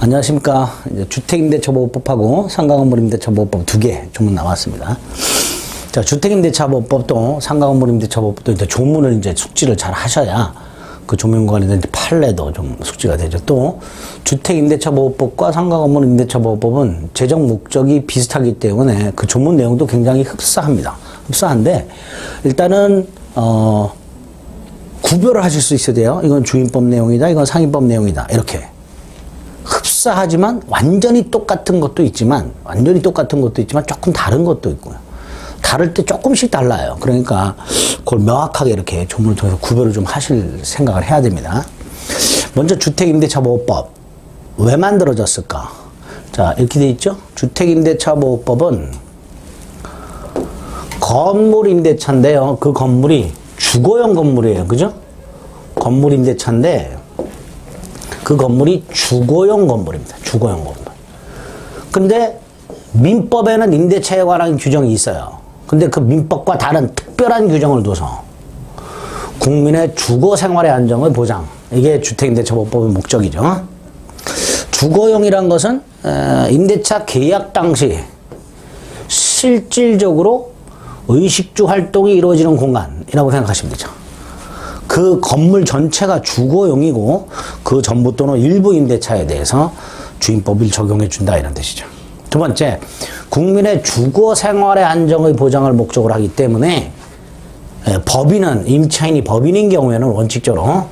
안녕하십니까. 이제 주택임대차보호법하고 상가건물임대차보호법 두 개 조문 나왔습니다. 자, 주택임대차보호법도 상가건물임대차보호법도 이제 조문을 이제 숙지를 잘 하셔야 그 조문과 관련된 판례도 좀 숙지가 되죠. 또 주택임대차보호법과 상가건물임대차보호법은 제정 목적이 비슷하기 때문에 그 조문 내용도 굉장히 흡사합니다. 흡사한데 일단은 구별을 하실 수 있어야 돼요. 이건 주임법 내용이다, 이건 상임법 내용이다, 이렇게. 흡사하지만 완전히 똑같은 것도 있지만 조금 다른 것도 있고요. 다를 때 조금씩 달라요. 그러니까 그걸 명확하게 이렇게 조문을 통해서 구별을 좀 하실 생각을 해야 됩니다. 먼저 주택임대차보호법 왜 만들어졌을까? 자, 이렇게 돼 있죠. 주택임대차보호법은 건물임대차인데요. 그 건물이 주거용 건물이에요. 그죠? 건물임대차인데 그 건물이 주거용 건물입니다. 주거용 건물. 근데 민법에는 임대차에 관한 규정이 있어요. 근데 그 민법과 다른 특별한 규정을 둬서 국민의 주거 생활의 안정을 보장. 이게 주택임대차보호법의 목적이죠. 주거용이란 것은 임대차 계약 당시 실질적으로 의식주 활동이 이루어지는 공간이라고 생각하시면 되죠. 그 건물 전체가 주거용이고 그 전부 또는 일부 임대차에 대해서 주임법을 적용해 준다 이런 뜻이죠. 두 번째, 국민의 주거 생활의 안정의 보장을 목적으로 하기 때문에 법인은 임차인이 법인인 경우에는 원칙적으로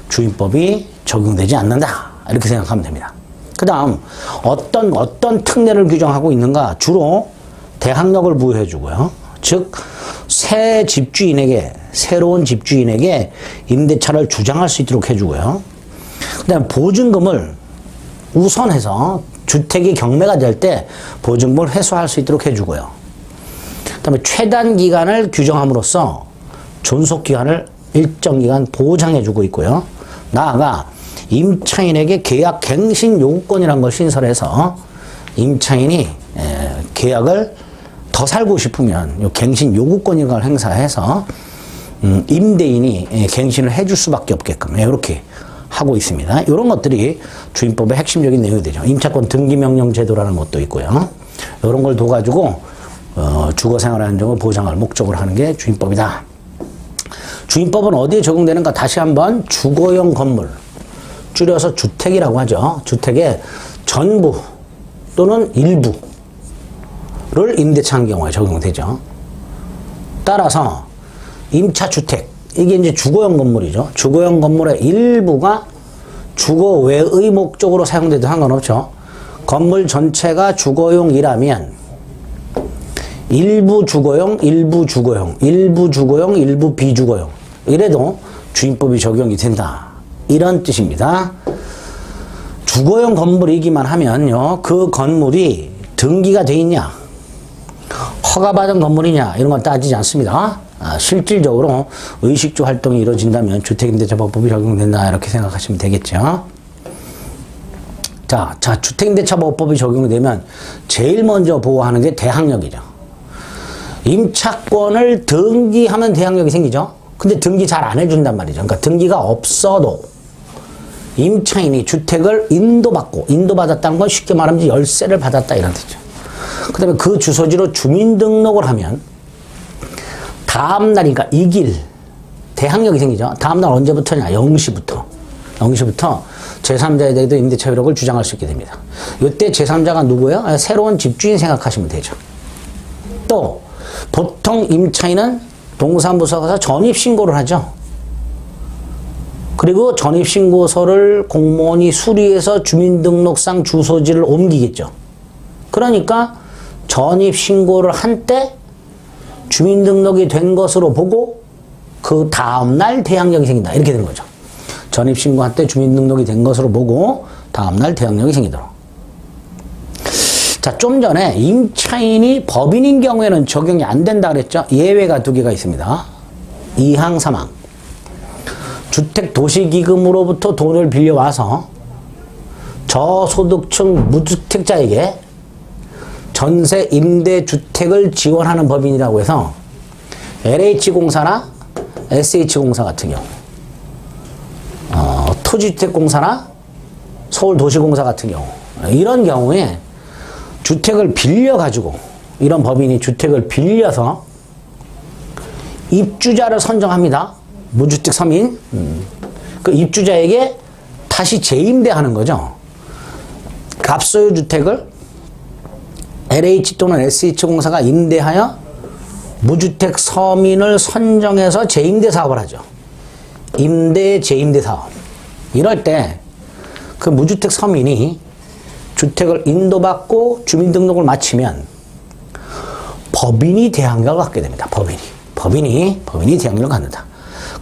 주임법이 적용되지 않는다 이렇게 생각하면 됩니다. 그 다음 어떤 특례를 규정하고 있는가? 주로 대항력을 부여해 주고요. 즉 새 집주인에게 새로운 집주인에게 임대차를 주장할 수 있도록 해주고요. 그 다음에 보증금을 우선해서 주택이 경매가 될 때 보증금을 회수할 수 있도록 해주고요. 그 다음에 최단 기간을 규정함으로써 존속 기간을 일정 기간 보장해주고 있고요. 나아가 임차인에게 계약 갱신 요구권이라는 걸 신설해서 임차인이 계약을 더 살고 싶으면 요 갱신 요구권인 걸 행사해서 임대인이 갱신을 해줄 수밖에 없게끔 이렇게 하고 있습니다. 이런 것들이 주임법의 핵심적인 내용이 되죠. 임차권 등기명령 제도라는 것도 있고요. 이런 걸 둬가지고 주거생활 안정을 보장할 목적으로 하는 게 주임법이다. 주임법은 어디에 적용되는가? 다시 한번 주거용 건물, 줄여서 주택이라고 하죠. 주택의 전부 또는 일부 를 임대차한 경우에 적용되죠. 따라서 임차주택, 이게 이제 주거용 건물이죠. 주거용 건물의 일부가 주거 외의 목적으로 사용돼도 상관없죠. 건물 전체가 주거용이라면 일부 주거용, 일부 주거용, 일부 주거용, 일부 비주거용 이래도 주임법이 적용이 된다. 이런 뜻입니다. 주거용 건물이기만 하면요. 그 건물이 등기가 돼 있냐? 허가받은 건물이냐 이런 건 따지지 않습니다. 실질적으로 의식주 활동이 이루어진다면 주택임대차보호법이 적용된다 이렇게 생각하시면 되겠죠. 자, 주택임대차보호법이 적용되면 제일 먼저 보호하는 게 대항력이죠. 임차권을 등기하면 대항력이 생기죠. 근데 등기 잘 안 해준단 말이죠. 그러니까 등기가 없어도 임차인이 주택을 인도받았다는 건 쉽게 말하면 열세를 받았다 이런 뜻이죠. 그 다음에 그 주소지로 주민등록을 하면 다음날이니까 이길 대항력이 생기죠. 다음날 언제부터냐? 0시부터 제3자에 대해도 임대차 효력을 주장할 수 있게 됩니다. 이때 제3자가 누구예요? 새로운 집주인 생각하시면 되죠. 또 보통 임차인은 동사무소 가서 전입신고를 하죠. 그리고 전입신고서를 공무원이 수리해서 주민등록상 주소지를 옮기겠죠. 그러니까 전입신고를 한 때 주민등록이 된 것으로 보고 그 다음날 대항력이 생긴다. 이렇게 되는 거죠. 전입신고할 때 주민등록이 된 것으로 보고 다음날 대항력이 생기도록. 자, 좀 전에 임차인이 법인인 경우에는 적용이 안 된다 그랬죠. 예외가 두 개가 있습니다. 2항 3항. 주택도시기금으로부터 돈을 빌려와서 저소득층 무주택자에게 전세 임대주택을 지원하는 법인이라고 해서 LH공사나 SH공사 같은 경우 토지주택공사나 서울도시공사 같은 경우 이런 경우에 주택을 빌려가지고, 이런 법인이 주택을 빌려서 입주자를 선정합니다. 무주택 서민. 그 입주자에게 다시 재임대하는 거죠. 갑소유 주택을 LH 또는 SH공사가 임대하여 무주택 서민을 선정해서 재임대 사업을 하죠. 임대 재임대 사업. 이럴 때 그 무주택 서민이 주택을 인도받고 주민등록을 마치면 법인이 대항력을 갖게 됩니다. 법인이 대항력을 갖는다.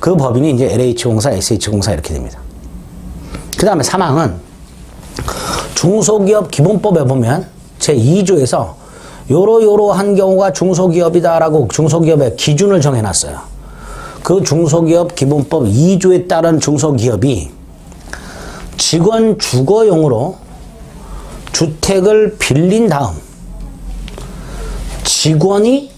그 법인이 이제 LH공사, SH공사 이렇게 됩니다. 그 다음에 사망은 중소기업 기본법에 보면 제2조에서 요러한 경우가 중소기업이다라고 중소기업의 기준을 정해놨어요. 그 중소기업 기본법 2조에 따른 중소기업이 직원 주거용으로 주택을 빌린 다음 직원이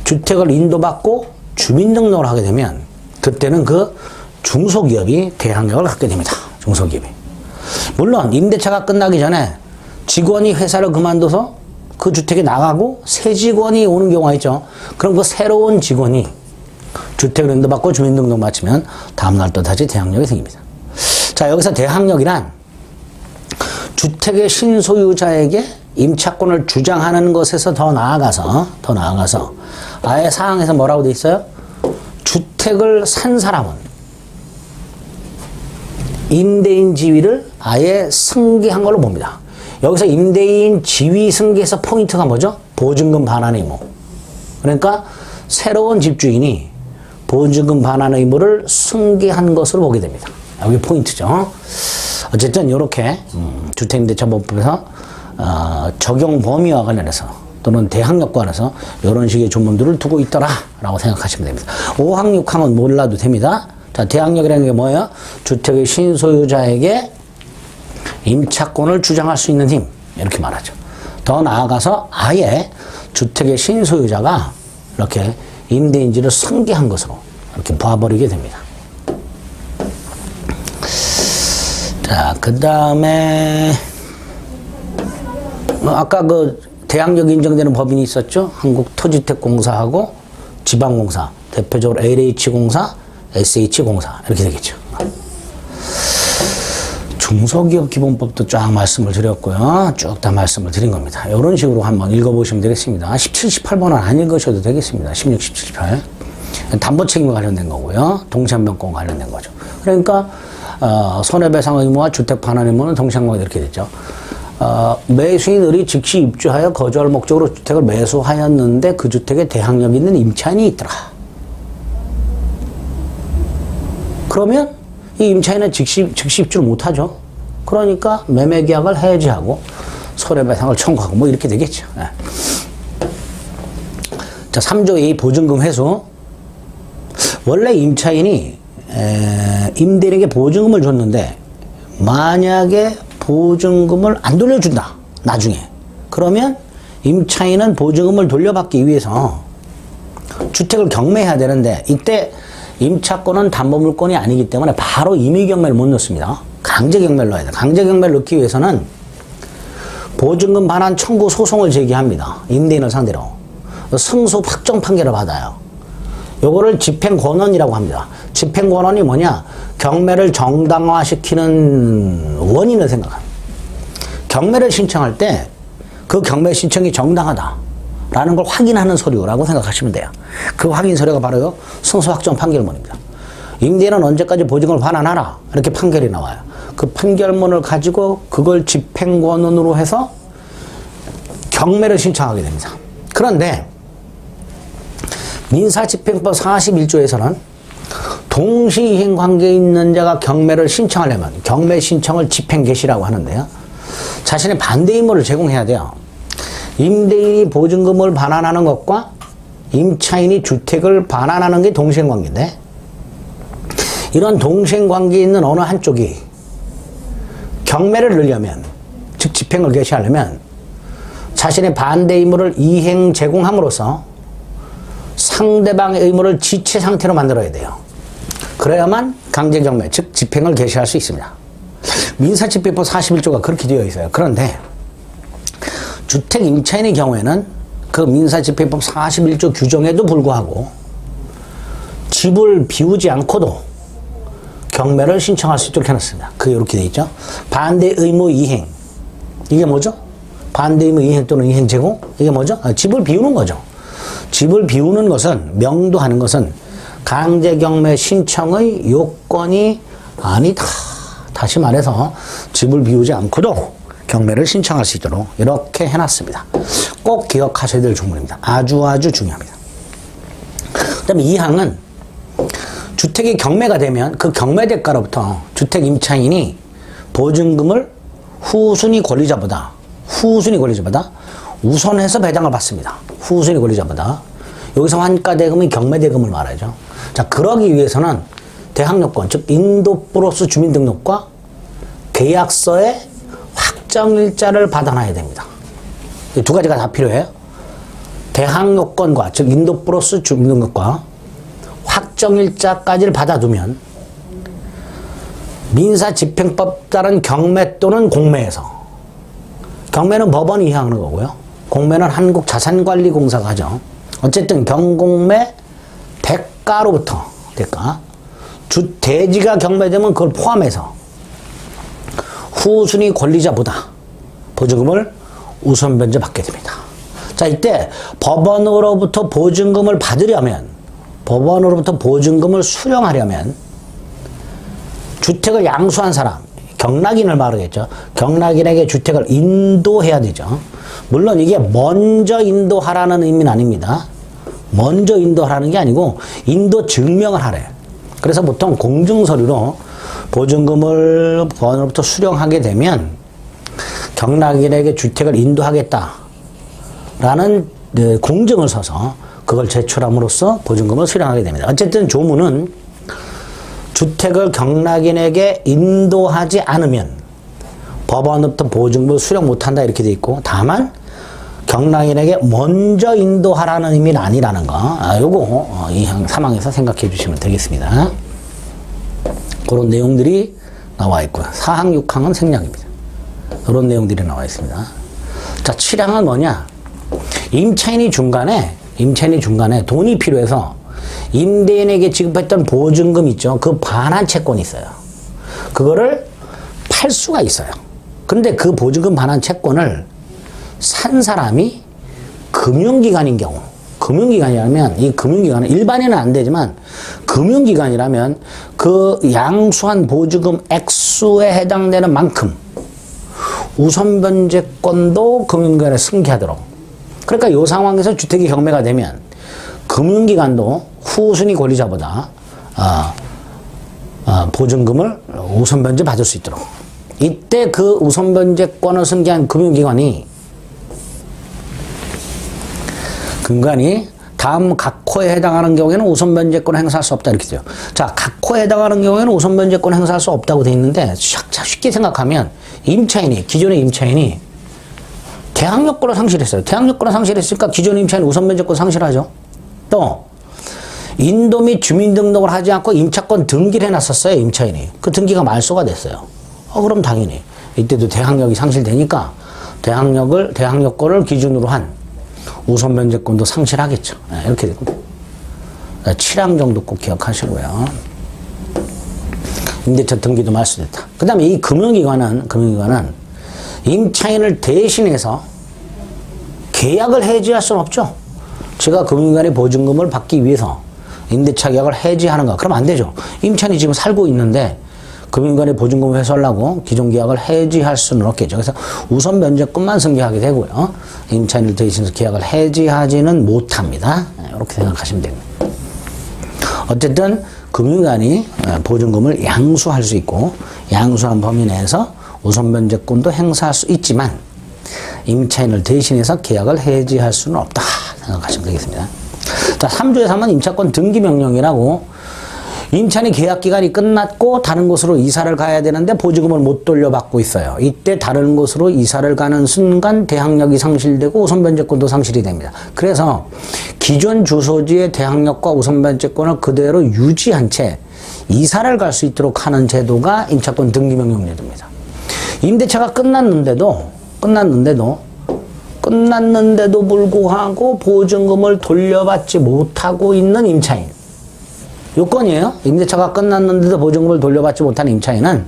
주택을 인도받고 주민등록을 하게 되면 그때는 그 중소기업이 대항력을 갖게 됩니다. 중소기업이. 물론 임대차가 끝나기 전에 직원이 회사를 그만둬서 그 주택에 나가고 새 직원이 오는 경우가 있죠. 그럼 그 새로운 직원이 주택을 인도받고 주민등록 마치면 다음날 또 다시 대항력이 생깁니다. 자, 여기서 대항력이란 주택의 신소유자에게 임차권을 주장하는 것에서 더 나아가서 아예 사항에서 뭐라고 돼 있어요? 주택을 산 사람은 임대인 지위를 아예 승계한 걸로 봅니다. 여기서 임대인 지위 승계에서 포인트가 뭐죠? 보증금 반환 의무. 그러니까 새로운 집주인이 보증금 반환 의무를 승계한 것으로 보게 됩니다. 여기 포인트죠. 어쨌든 이렇게 주택임대차법에서 적용 범위와 관련해서 또는 대항력과 관해서 이런 식의 조문들을 두고 있더라라고 생각하시면 됩니다. 5항, 6항은 몰라도 됩니다. 자, 대항력이라는 게 뭐예요? 주택의 신소유자에게 임차권을 주장할 수 있는 힘, 이렇게 말하죠. 더 나아가서 아예 주택의 신소유자가 이렇게 임대인지를 승계한 것으로 이렇게 봐버리게 됩니다. 자, 그 다음에 아까 그 대항력 인정되는 법인이 있었죠. 한국토지택공사하고 지방공사, 대표적으로 LH공사, SH공사 이렇게 되겠죠. 중소기업 기본법도 쫙 말씀을 드렸고요. 쭉 다 말씀을 드린 겁니다. 이런 식으로 한번 읽어보시면 되겠습니다. 17, 18번은 안 읽으셔도 되겠습니다. 16, 17, 18. 담보책임과 관련된 거고요. 동시한변권과 관련된 거죠. 그러니까 손해배상 의무와 주택 반환 의무는 동시한변권 이렇게 됐죠. 매수인들이 즉시 입주하여 거주할 목적으로 주택을 매수하였는데 그 주택에 대항력 있는 임차인이 있더라. 그러면 이 임차인은 즉시 입주를 못하죠. 그러니까 매매계약을 해지하고 손해배상을 청구하고 뭐 이렇게 되겠죠. 네. 자, 3조 2 보증금 회수. 원래 임차인이 임대인에게 보증금을 줬는데 만약에 보증금을 안 돌려준다. 나중에. 그러면 임차인은 보증금을 돌려받기 위해서 주택을 경매해야 되는데 이때 임차권은 담보물권이 아니기 때문에 바로 임의경매를 못 넣습니다. 강제경매를 넣어야 돼요. 강제경매를 넣기 위해서는 보증금 반환 청구 소송을 제기합니다. 임대인을 상대로. 승소 확정 판결을 받아요. 요거를 집행권원이라고 합니다. 집행권원이 뭐냐? 경매를 정당화시키는 원인을 생각합니다. 경매를 신청할 때 그 경매 신청이 정당하다라는 걸 확인하는 서류라고 생각하시면 돼요. 그 확인 서류가 바로 승소 확정 판결문입니다. 임대인은 언제까지 보증금을 반환하라 이렇게 판결이 나와요. 그 판결문을 가지고 그걸 집행권원으로 해서 경매를 신청하게 됩니다. 그런데 민사집행법 41조에서는 동시이행 관계에 있는 자가 경매를 신청하려면 경매 신청을 집행개시라고 하는데요. 자신의 반대 의무를 제공해야 돼요. 임대인이 보증금을 반환하는 것과 임차인이 주택을 반환하는 게 동시행 관계인데 이런 동시행 관계에 있는 어느 한쪽이 경매를 넣으려면 즉 집행을 개시하려면 자신의 반대 의무를 이행 제공함으로써 상대방의 의무를 지체 상태로 만들어야 돼요. 그래야만 강제경매, 즉 집행을 개시할 수 있습니다. 민사집행법 41조가 그렇게 되어 있어요. 그런데 주택 임차인의 경우에는 그 민사집행법 41조 규정에도 불구하고 집을 비우지 않고도 경매를 신청할 수 있도록 해놨습니다. 그게 이렇게 되어 있죠. 반대 의무 이행. 이게 뭐죠? 반대 의무 이행 또는 이행 제공? 이게 뭐죠? 집을 비우는 거죠. 집을 비우는 것은, 명도하는 것은 강제 경매 신청의 요건이 아니다. 다시 말해서 집을 비우지 않고도 경매를 신청할 수 있도록 이렇게 해놨습니다. 꼭 기억하셔야 될 조문입니다. 아주 중요합니다. 그 다음에 2항은 주택이 경매가 되면 그 경매 대가로부터 주택 임차인이 보증금을 후순위 권리자보다 우선해서 배당을 받습니다. 후순위 권리자보다. 여기서 환가대금은 경매대금을 말하죠. 자, 그러기 위해서는 대항요건, 즉 인도 플러스 주민등록과 계약서의 확정일자를 받아놔야 됩니다. 이 두 가지가 다 필요해요. 대항요건과, 즉 인도 플러스 주민등록과 확정일자까지를 받아두면 민사집행법 따른 경매 또는 공매에서, 경매는 법원이 이행하는 거고요. 공매는 한국자산관리공사가 하죠. 어쨌든 경공매 대가로부터, 대가, 대지가 경매되면 그걸 포함해서 후순위 권리자보다 보증금을 우선 변제 받게 됩니다. 자, 이때 법원으로부터 보증금을 받으려면, 법원으로부터 보증금을 수령하려면 주택을 양수한 사람, 경락인을 말하겠죠. 경락인에게 주택을 인도해야 되죠. 물론 이게 먼저 인도하라는 의미는 아닙니다. 먼저 인도하라는 게 아니고 인도 증명을 하래. 그래서 보통 공증서류로 보증금을 법원으로부터 수령하게 되면 경락인에게 주택을 인도하겠다라는 공증을 서서 그걸 제출함으로써 보증금을 수령하게 됩니다. 어쨌든 조문은 주택을 경락인에게 인도하지 않으면 법원으로부터 보증금을 수령 못한다 이렇게 돼 있고, 다만 경락인에게 먼저 인도하라는 의미는 아니라는 거, 요거 2항 3항에서 생각해 주시면 되겠습니다. 그런 내용들이 나와 있고요. 4항 6항은 생략입니다. 이런 내용들이 나와 있습니다. 자, 7항은 뭐냐? 임차인이 중간에 돈이 필요해서 임대인에게 지급했던 보증금 있죠. 그 반환 채권이 있어요. 그거를 팔 수가 있어요. 근데 그 보증금 반환 채권을 산 사람이 금융기관인 경우, 금융기관이라면, 이 금융기관은 일반인은 안 되지만 금융기관이라면 그 양수한 보증금 액수에 해당되는 만큼 우선 변제권도 금융기관에 승계하도록. 그러니까 이 상황에서 주택이 경매가 되면 금융기관도 후순위 권리자보다 보증금을 우선 변제 받을 수 있도록. 이때 그 우선 변제권을 승계한 금융기관이 다음 각 호에 해당하는 경우에는 우선 변제권을 행사할 수 없다 이렇게 돼요. 자, 각 호에 해당하는 경우에는 우선 변제권을 행사할 수 없다고 돼 있는데, 쉽게 생각하면 기존의 임차인이 대항력권을 상실했어요. 대항력권을 상실했으니까 기존의 임차인은 우선 변제권 상실하죠. 또 인도 및 주민등록을 하지 않고 임차권 등기를 해놨었어요. 임차인이. 그 등기가 말소가 됐어요. 그럼 당연히 이때도 대항력이 상실되니까 대항력권을 기준으로 한 우선 변제권도 상실하겠죠. 이렇게 되고. 7항 정도 꼭 기억하시고요. 임대차 등기도 말소됐다. 그 다음에 이 금융기관은 임차인을 대신해서 계약을 해지할 수는 없죠. 제가 금융기관의 보증금을 받기 위해서 임대차 계약을 해지하는가? 그러면 안 되죠. 임차인이 지금 살고 있는데 금융기관의 보증금을 회수하려고 기존 계약을 해지할 수는 없겠죠. 그래서 우선 변제권만 승계하게 되고요. 임차인을 대신해서 계약을 해지하지는 못합니다. 이렇게 생각하시면 됩니다. 어쨌든 금융기관이 보증금을 양수할 수 있고, 양수한 범위 내에서 우선 변제권도 행사할 수 있지만 임차인을 대신해서 계약을 해지할 수는 없다 생각하시면 되겠습니다. 자, 3조의 3은 임차권 등기 명령이라고, 임차인이 계약 기간이 끝났고 다른 곳으로 이사를 가야 되는데 보증금을 못 돌려받고 있어요. 이때 다른 곳으로 이사를 가는 순간 대항력이 상실되고 우선 변제권도 상실이 됩니다. 그래서 기존 주소지의 대항력과 우선 변제권을 그대로 유지한 채 이사를 갈 수 있도록 하는 제도가 임차권 등기명령 제도입니다. 임대차가 끝났는데도 불구하고 보증금을 돌려받지 못하고 있는 임차인. 요건이에요. 임대차가 끝났는데도 보증금을 돌려받지 못한 임차인은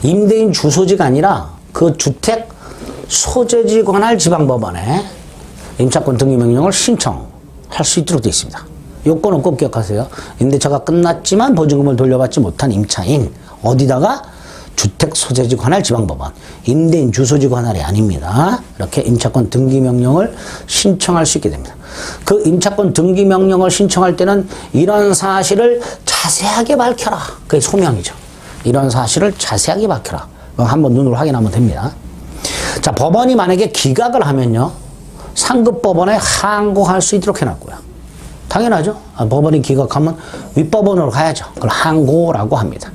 임대인 주소지가 아니라 그 주택 소재지 관할 지방법원에 임차권 등기명령을 신청할 수 있도록 되어 있습니다. 요건은 꼭 기억하세요. 임대차가 끝났지만 보증금을 돌려받지 못한 임차인. 어디다가? 주택 소재지 관할 지방법원. 임대인 주소지 관할이 아닙니다. 이렇게 임차권 등기명령을 신청할 수 있게 됩니다. 그 임차권 등기명령을 신청할 때는 이런 사실을 자세하게 밝혀라. 그게 소명이죠. 이런 사실을 자세하게 밝혀라. 한번 눈으로 확인하면 됩니다. 자, 법원이 만약에 기각을 하면요, 상급법원에 항고할 수 있도록 해놨고요. 당연하죠. 법원이 기각하면 윗법원으로 가야죠. 그걸 항고라고 합니다.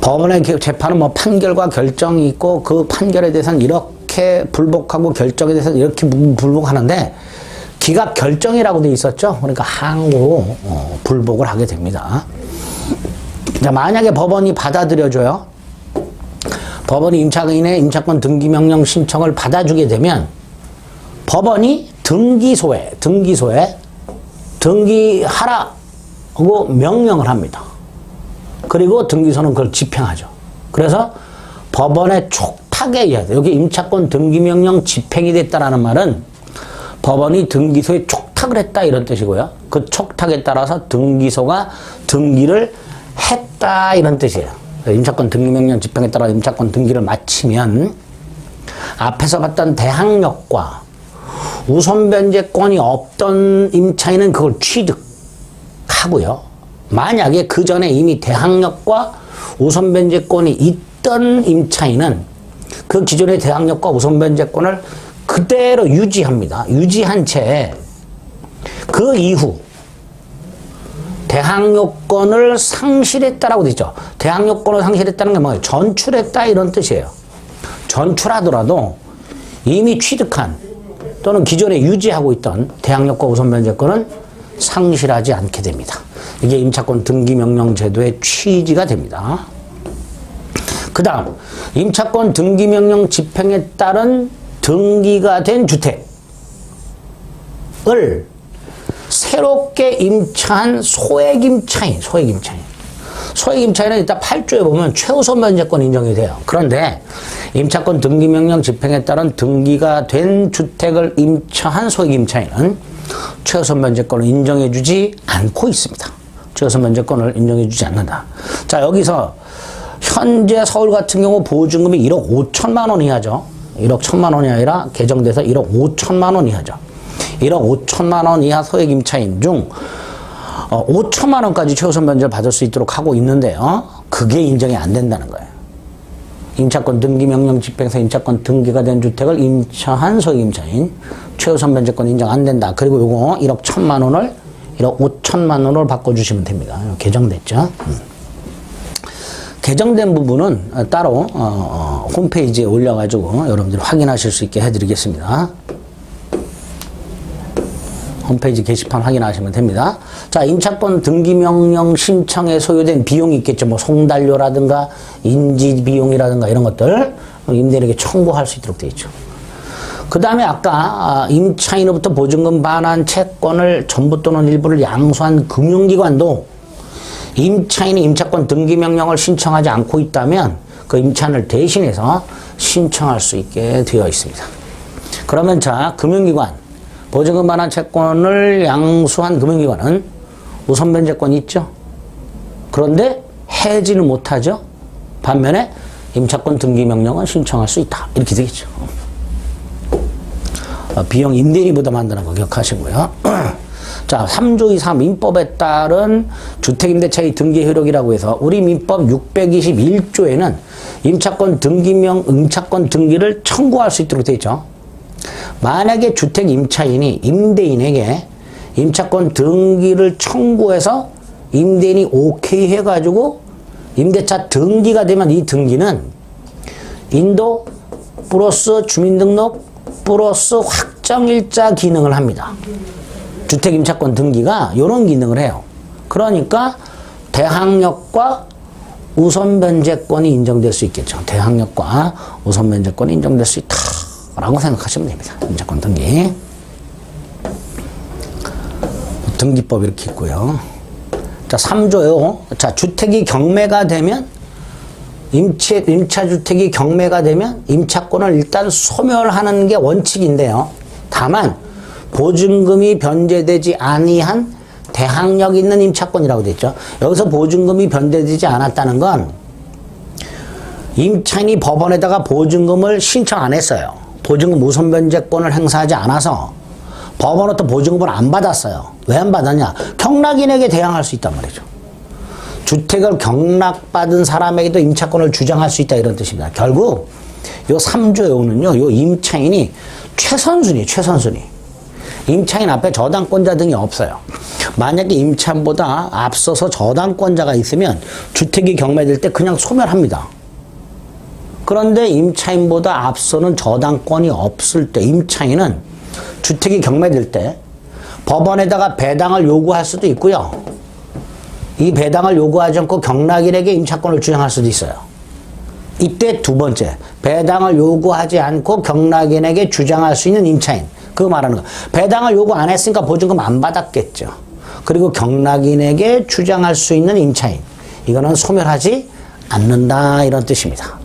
법원의 재판은 뭐 판결과 결정이 있고 그 판결에 대해서는 이렇게 불복하고 결정에 대해서는 이렇게 불복하는데 기각 결정이라고 돼 있었죠. 그러니까 항고로 불복을 하게 됩니다. 자, 만약에 법원이 받아들여줘요. 법원이 임차인의 임차권 등기명령 신청을 받아주게 되면 법원이 등기소에 등기하라 하고 명령을 합니다. 그리고 등기소는 그걸 집행하죠. 그래서 법원의 촉탁에 의해 여기 임차권 등기명령 집행이 됐다라는 말은 법원이 등기소에 촉탁을 했다 이런 뜻이고요. 그 촉탁에 따라서 등기소가 등기를 했다 이런 뜻이에요. 임차권 등기명령 집행에 따라 임차권 등기를 마치면 앞에서 봤던 대항력과 우선 변제권이 없던 임차인은 그걸 취득하고요. 만약에 그 전에 이미 대항력과 우선 변제권이 있던 임차인은 그 기존의 대항력과 우선 변제권을 그대로 유지합니다. 유지한 채 그 이후 대항력권을 상실했다라고 되어 있죠. 대항력권을 상실했다는 게 뭐예요? 전출했다 이런 뜻이에요. 전출하더라도 이미 취득한 또는 기존에 유지하고 있던 대항력과 우선 변제권은 상실하지 않게 됩니다. 이게 임차권 등기명령 제도의 취지가 됩니다. 그 다음 임차권 등기명령 집행에 따른 등기가 된 주택을 새롭게 임차한 소액임차인은 일단 8조에 보면 최우선 변제권 인정이 돼요. 그런데 임차권 등기명령 집행에 따른 등기가 된 주택을 임차한 소액임차인은 최우선 변제권을 인정해주지 않고 있습니다. 최우선 변제권을 인정해주지 않는다. 자, 여기서 현재 서울 같은 경우 보증금이 1억 5천만 원 이하죠. 1억 1천만 원이 아니라 개정돼서 1억 5천만 원 이하죠. 1억 5천만 원 이하 소액임차인 중 5천만 원까지 최우선 변제를 받을 수 있도록 하고 있는데요. 그게 인정이 안 된다는 거예요. 임차권 등기명령 집행에서 임차권 등기가 된 주택을 임차한 소액임차인 최우선 변제권 인정 안 된다. 그리고 요거 1억 1천만 원을 1억 5천만 원으로 바꿔주시면 됩니다. 개정됐죠. 개정된 부분은 따로 홈페이지에 올려가지고 여러분들이 확인하실 수 있게 해드리겠습니다. 홈페이지 게시판 확인하시면 됩니다. 자, 임차권 등기명령 신청에 소요된 비용이 있겠죠. 뭐 송달료라든가 인지비용이라든가 이런 것들 임대인에게 청구할 수 있도록 되어 있죠. 그 다음에 아까 임차인으로부터 보증금 반환 채권을 전부 또는 일부를 양수한 금융기관도 임차인이 임차권 등기명령을 신청하지 않고 있다면 그 임차인을 대신해서 신청할 수 있게 되어 있습니다. 그러면 자, 금융기관 보증금 반환 채권을 양수한 금융기관은 우선 변제권이 있죠. 그런데 해지는 못하죠. 반면에 임차권 등기명령은 신청할 수 있다. 이렇게 되겠죠. 비용 임대인이 부담한다는 거 기억하시고요. 자, 3조 2사 민법에 따른 주택임대차의 등기 효력이라고 해서 우리 민법 621조에는 임차권 등기를 청구할 수 있도록 되어 있죠. 만약에 주택 임차인이 임대인에게 임차권 등기를 청구해서 임대인이 오케이 해가지고 임대차 등기가 되면 이 등기는 인도 플러스 주민등록 플러스 확정일자 기능을 합니다. 주택 임차권 등기가 이런 기능을 해요. 그러니까 대항력과 우선 변제권이 인정될 수 있겠죠. 대항력과 우선 변제권이 인정될 수 있다라고 생각하시면 됩니다. 임차권 등기. 등기법 이렇게 있고요. 자, 3조요. 자, 주택이 경매가 되면 임차주택이 경매가 되면 임차권을 일단 소멸하는 게 원칙인데요. 다만 보증금이 변제되지 아니한 대항력 있는 임차권이라고 되어 있죠. 여기서 보증금이 변제되지 않았다는 건 임차인이 법원에다가 보증금을 신청 안 했어요. 보증금 우선 변제권을 행사하지 않아서 법원으로부터 보증금을 안 받았어요. 왜 안 받았냐? 경락인에게 대항할 수 있단 말이죠. 주택을 경락받은 사람에게도 임차권을 주장할 수 있다 이런 뜻입니다. 결국 요 3조요는요. 요 임차인이 최선순위. 임차인 앞에 저당권자 등이 없어요. 만약에 임차인보다 앞서서 저당권자가 있으면 주택이 경매될 때 그냥 소멸합니다. 그런데 임차인보다 앞서는 저당권이 없을 때 임차인은 주택이 경매될 때 법원에다가 배당을 요구할 수도 있고요. 이 배당을 요구하지 않고 경락인에게 임차권을 주장할 수도 있어요. 이때 두 번째, 배당을 요구하지 않고 경락인에게 주장할 수 있는 임차인. 그거 말하는 거. 배당을 요구 안 했으니까 보증금 안 받았겠죠. 그리고 경락인에게 주장할 수 있는 임차인. 이거는 소멸하지 않는다 이런 뜻입니다.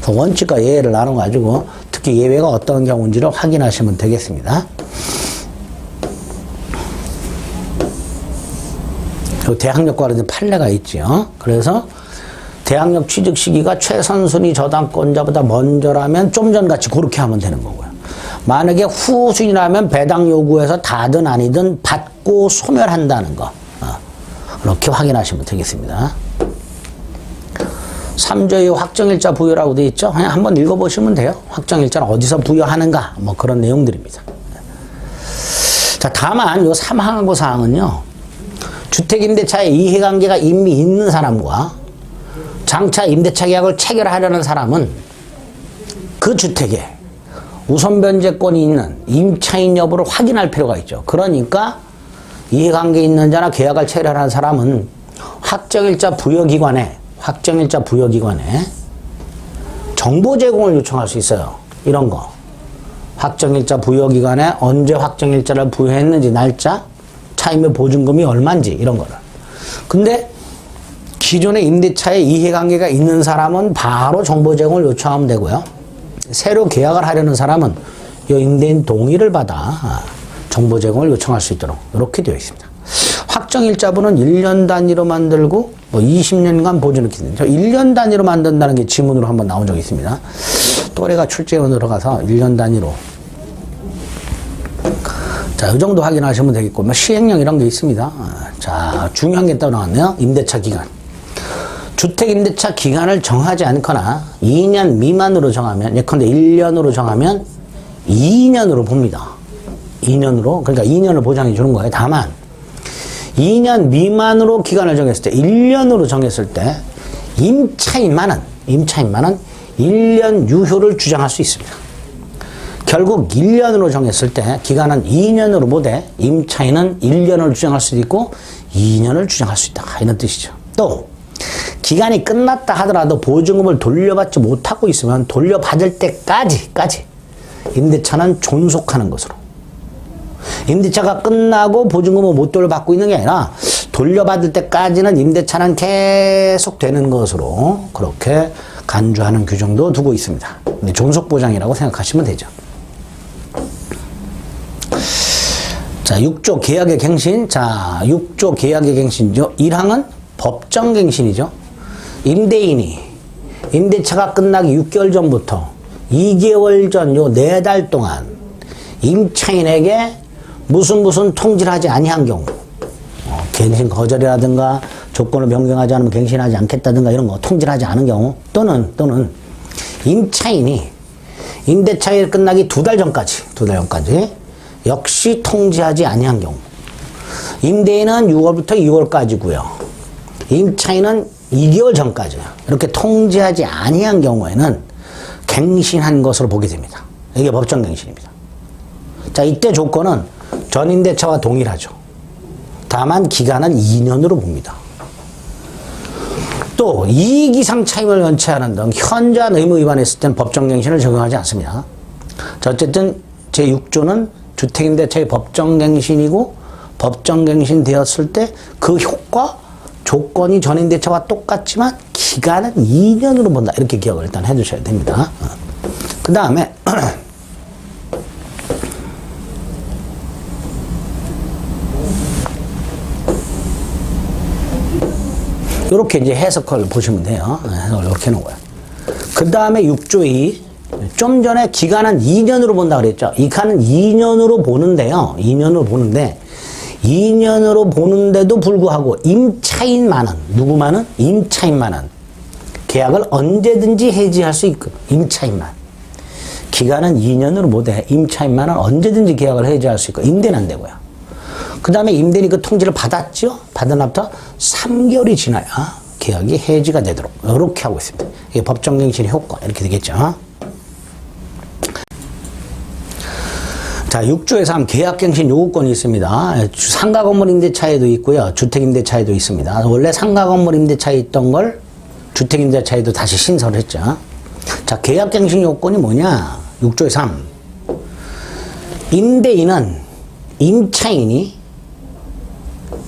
원칙과 예외를 나눠가지고 특히 예외가 어떤 경우인지를 확인하시면 되겠습니다. 대항력과 관련된 판례가 있죠. 그래서 대항력 취득 시기가 최선순위 저당권자보다 먼저라면 좀 전같이 그렇게 하면 되는 거고요. 만약에 후순위라면 배당 요구해서 다든 아니든 받고 소멸한다는 거. 그렇게 확인하시면 되겠습니다. 3조의 확정일자 부여라고 되어 있죠. 그냥 한번 읽어보시면 돼요. 확정일자는 어디서 부여하는가 뭐 그런 내용들입니다. 자, 다만 요 3항하고 4항은요. 주택임대차의 이해관계가 이미 있는 사람과 장차 임대차 계약을 체결하려는 사람은 그 주택에 우선 변제권이 있는 임차인 여부를 확인할 필요가 있죠. 그러니까 이해관계 있는 자나 계약을 체결하는 사람은 확정일자 부여기관에 정보 제공을 요청할 수 있어요. 이런 거. 확정일자 부여기관에 언제 확정일자를 부여했는지 날짜, 차임의 보증금이 얼마인지 이런 거를. 근데 기존의 임대차에 이해관계가 있는 사람은 바로 정보 제공을 요청하면 되고요. 새로 계약을 하려는 사람은 이 임대인 동의를 받아 정보 제공을 요청할 수 있도록 이렇게 되어 있습니다. 확정일자분은 1년 단위로 만들고 뭐 20년간 보존을 기준이죠. 1년 단위로 만든다는 게 지문으로 한번 나온 적이 있습니다. 또래가 출제원으로 가서 1년 단위로. 자, 이 정도 확인하시면 되겠고, 뭐 시행령 이런 게 있습니다. 자, 중요한 게 또 나왔네요. 임대차 기간. 주택 임대차 기간을 정하지 않거나 2년 미만으로 정하면, 예컨대 1년으로 정하면 2년으로 봅니다. 2년으로. 그러니까 2년을 보장해 주는 거예요. 다만 2년 미만으로 기간을 정했을 때, 1년으로 정했을 때 임차인만은 1년 유효를 주장할 수 있습니다. 결국 1년으로 정했을 때 기간은 2년으로 보되 임차인은 1년을 주장할 수도 있고 2년을 주장할 수 있다. 이런 뜻이죠. 또 기간이 끝났다 하더라도 보증금을 돌려받지 못하고 있으면 돌려받을 때까지 임대차는 존속하는 것으로. 임대차가 끝나고 보증금을 못 돌려받고 있는 게 아니라 돌려받을 때까지는 임대차는 계속 되는 것으로 그렇게 간주하는 규정도 두고 있습니다. 근데 존속보장이라고 생각하시면 되죠. 자, 6조 계약의 갱신. 자, 6조 계약의 갱신이죠. 1항은 법정갱신이죠. 임대인이 임대차가 끝나기 6개월 전부터 2개월 전 요 4달 동안 임차인에게 무슨 통지를 하지 아니한 경우, 갱신 거절이라든가 조건을 변경하지 않으면 갱신하지 않겠다든가 이런 거 통지를 하지 않은 경우, 또는 임차인이 임대차일 끝나기 2달 전까지 역시 통지하지 아니한 경우, 임대인은 6월부터 2월까지고요. 임차인은 2개월 전까지 이렇게 통지하지 아니한 경우에는 갱신한 것으로 보게 됩니다. 이게 법정갱신입니다. 자, 이때 조건은 전임대차와 동일하죠. 다만 기간은 2년으로 봅니다. 또 이익 이상 차임을 연체하는 등 현저한 의무 위반했을 때는 법정갱신을 적용하지 않습니다. 자, 어쨌든 제6조는 주택임대차의 법정갱신이고 법정갱신 되었을 때 그 효과, 조건이 전임대차와 똑같지만 기간은 2년으로 본다. 이렇게 기억을 일단 해두셔야 됩니다. 그 다음에 이렇게 이제 해석을 보시면 돼요. 해석을 이렇게 해놓은 거예요. 그 다음에 6조 2. 좀 전에 기간은 2년으로 본다 그랬죠. 이 칸은 2년으로 보는데요. 2년으로 보는데, 2년으로 보는데도 불구하고 임차인만은, 누구만은? 임차인만은 계약을 언제든지 해지할 수 있고, 임차인만. 기간은 2년으로 보되 임차인만은 언제든지 계약을 해지할 수 있고, 임대는 안 되고요. 그 다음에 임대인이 그 통지를 받았죠? 받은 날부터 3개월이 지나야 계약이 해지가 되도록 이렇게 하고 있습니다. 이게 법정갱신의 효과 이렇게 되겠죠. 자, 6조에서 하면 계약갱신 요구권이 있습니다. 상가건물 임대차에도 있고요. 주택임대차에도 있습니다. 원래 상가건물 임대차에 있던 걸 주택임대차에도 다시 신설을 했죠. 자, 계약갱신 요건이 뭐냐? 6조의 3. 임대인은 임차인이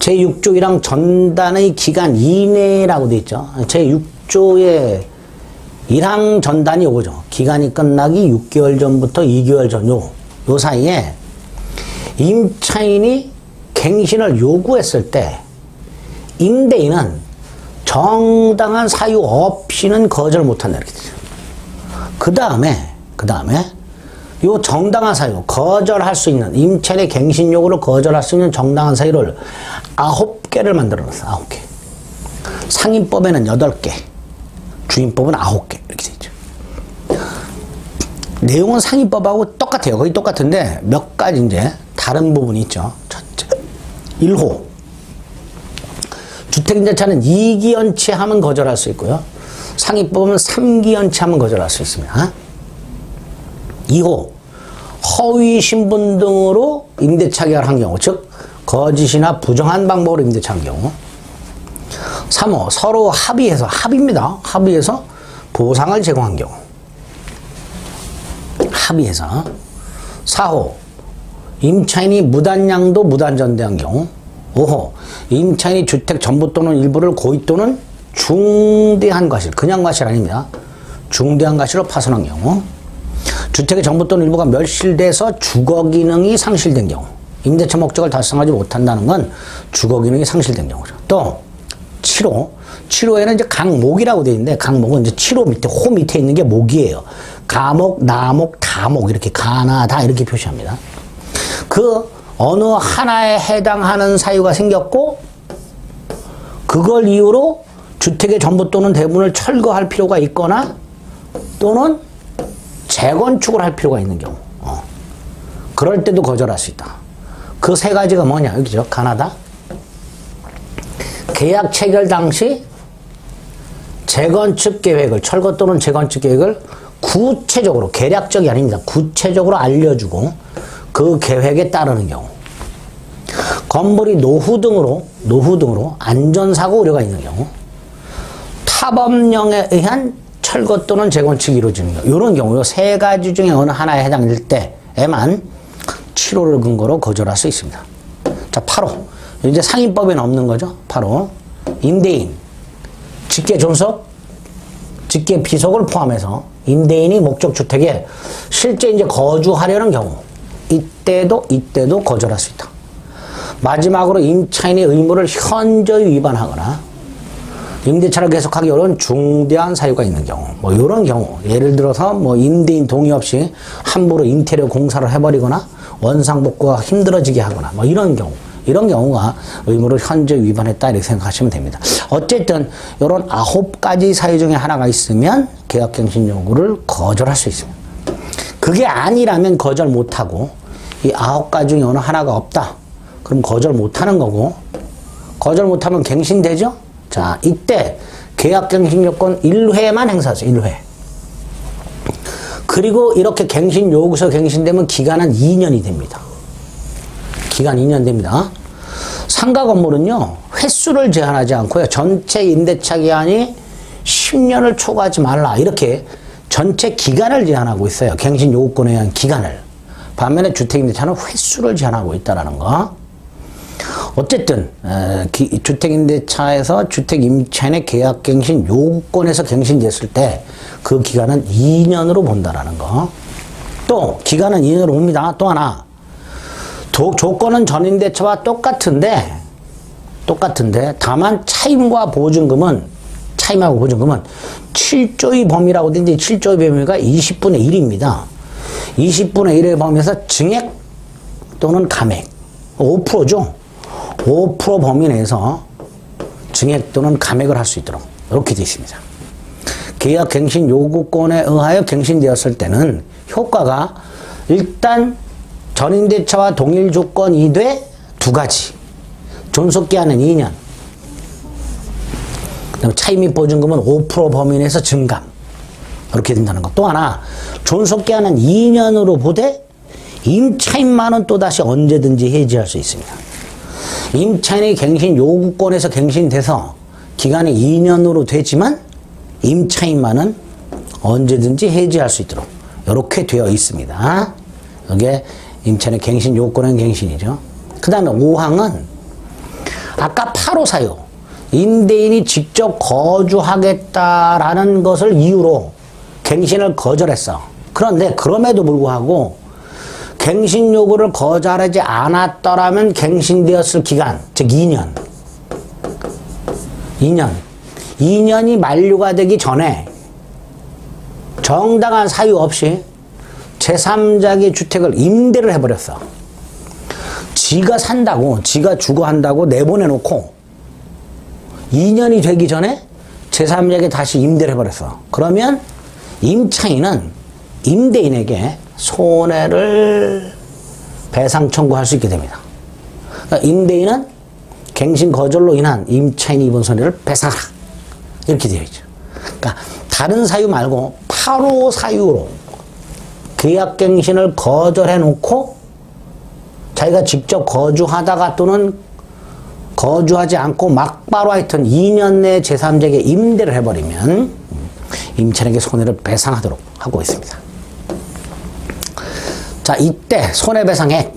제6조 1항 전단의 기간 이내라고 되어 있죠. 제6조의 1항 전단이 요거죠. 기간이 끝나기 6개월 전부터 2개월 전 요 사이에 임차인이 갱신을 요구했을 때 임대인은 정당한 사유 없이는 거절 못한다 이렇게 되죠. 그 다음에 요 정당한 사유, 거절할 수 있는, 임차인의 갱신 요구를 거절할 수 있는 정당한 사유를 9개를 만들어 놨어요. 9개. 상임법에는 8개, 주임법은 9개 이렇게 되죠. 내용은 상임법하고 똑같아요. 거의 똑같은데 몇 가지 이제 다른 부분이 있죠. 첫째, 1호. 주택임대차는 2기 연체하면 거절할 수 있고요. 상임법은 3기 연체하면 거절할 수 있습니다. 2호. 허위 신분 등으로 임대차 계약을 한 경우, 즉 거짓이나 부정한 방법으로 임대차 한 경우. 3호. 서로 합의입니다. 합의해서 보상을 제공한 경우. 합의해서. 4호. 임차인이 무단양도 무단전대한 경우. 5호. 임차인이 주택 전부 또는 일부를 고의 또는 중대한 과실, 그냥 과실 아닙니다. 중대한 과실로 파손한 경우. 주택의 전부 또는 일부가 멸실돼서 주거 기능이 상실된 경우. 임대차 목적을 달성하지 못한다는 건 주거 기능이 상실된 경우죠. 또 7호. 7호에는 이제 강목이라고 되어 있는데, 강목은 이제 7호 밑에, 호 밑에 있는 게 목이에요. 가목, 나목, 다목, 이렇게 가나, 다 이렇게 표시합니다. 그 어느 하나에 해당하는 사유가 생겼고, 그걸 이유로 주택의 전부 또는 대부분을 철거할 필요가 있거나, 또는 재건축을 할 필요가 있는 경우. 그럴 때도 거절할 수 있다. 그 세 가지가 뭐냐? 여기죠. 가나다. 계약 체결 당시 재건축 계획을, 철거 또는 재건축 계획을 구체적으로, 계략적이 아닙니다. 구체적으로 알려주고 그 계획에 따르는 경우. 건물이 노후 등으로 안전사고 우려가 있는 경우. 타법령에 의한 철거 또는 재건축이 이루어지는 경우. 이런 경우, 세 가지 중에 어느 하나에 해당될 때에만 7호를 근거로 거절할 수 있습니다. 자, 8호. 이제 상임법에는 없는 거죠. 8호. 임대인, 직계 존속, 직계 비속을 포함해서 임대인이 목적주택에 실제 이제 거주하려는 경우, 이때도 거절할 수 있다. 마지막으로 임차인의 의무를 현저히 위반하거나 임대차를 계속하기 어려운 중대한 사유가 있는 경우, 뭐 이런 경우, 예를 들어서 뭐 임대인 동의 없이 함부로 인테리어 공사를 해버리거나 원상복구가 힘들어지게 하거나 뭐 이런 경우가 의무를 현저히 위반했다 이렇게 생각하시면 됩니다. 어쨌든 이런 9가지 사유 중에 하나가 있으면 계약갱신 요구를 거절할 수 있습니다. 그게 아니라면 거절 못하고, 이 9가지 중에 어느 하나가 없다. 그럼 거절 못하는 거고, 거절 못하면 갱신되죠? 자, 이때 계약갱신 요건 1회만 행사하세요. 1회. 그리고 이렇게 갱신 요구서 갱신되면 기간은 2년이 됩니다. 기간 2년 됩니다. 상가 건물은요, 횟수를 제한하지 않고요, 전체 임대차 기한이 10년을 초과하지 말라. 이렇게 전체 기간을 제한하고 있어요. 갱신 요구권에 의한 기간을. 반면에 주택임대차는 횟수를 제한하고 있다는 거. 어쨌든 주택임대차에서 주택임차인의 계약갱신 요구권에서 갱신됐을 때 그 기간은 2년으로 본다라는 거. 또 기간은 2년으로 봅니다. 또 하나. 조건은 전임대차와 똑같은데 다만 차임하고 보증금은 7조의 범위라고 되는데 7조의 범위가 20분의 1입니다. 20분의 1의 범위에서 증액 또는 감액 5%죠. 5% 범위 내에서 증액 또는 감액을 할 수 있도록 이렇게 되어 있습니다. 계약 갱신 요구권에 의하여 갱신되었을 때는 효과가 일단 전임대차와 동일 조건이 돼 두 가지. 존속기한은 2년. 차임 및 보증금은 5% 범위 내에서 증감. 이렇게 된다는 것. 또 하나, 존속기한은 2년으로 보되 임차인만은 또다시 언제든지 해지할 수 있습니다. 임차인의 갱신 요구권에서 갱신돼서 기간이 2년으로 되지만 임차인만은 언제든지 해지할 수 있도록 이렇게 되어 있습니다. 이게 임차인의 갱신 요구권의 갱신이죠. 그 다음에 5항은 아까 8호 사유, 임대인이 직접 거주하겠다라는 것을 이유로 갱신을 거절했어. 그런데 그럼에도 불구하고 갱신 요구를 거절하지 않았더라면 갱신되었을 기간, 즉 2년. 2년이 만료가 되기 전에 정당한 사유 없이 제3자의 주택을 임대를 해버렸어. 지가 산다고, 지가 주거한다고 내보내놓고 2년이 되기 전에 제3자에게 다시 임대를 해버렸어. 그러면 임차인은 임대인에게 손해를 배상 청구할 수 있게 됩니다. 그러니까 임대인은 갱신 거절로 인한 임차인이 입은 손해를 배상하라. 이렇게 되어 있죠. 그러니까 다른 사유 말고 8호 사유로 계약갱신을 거절해 놓고 자기가 직접 거주하다가 또는 거주하지 않고 막바로 하여튼 2년 내에 제3자에게 임대를 해버리면 임차인에게 손해를 배상하도록 하고 있습니다. 자, 이때 손해배상액.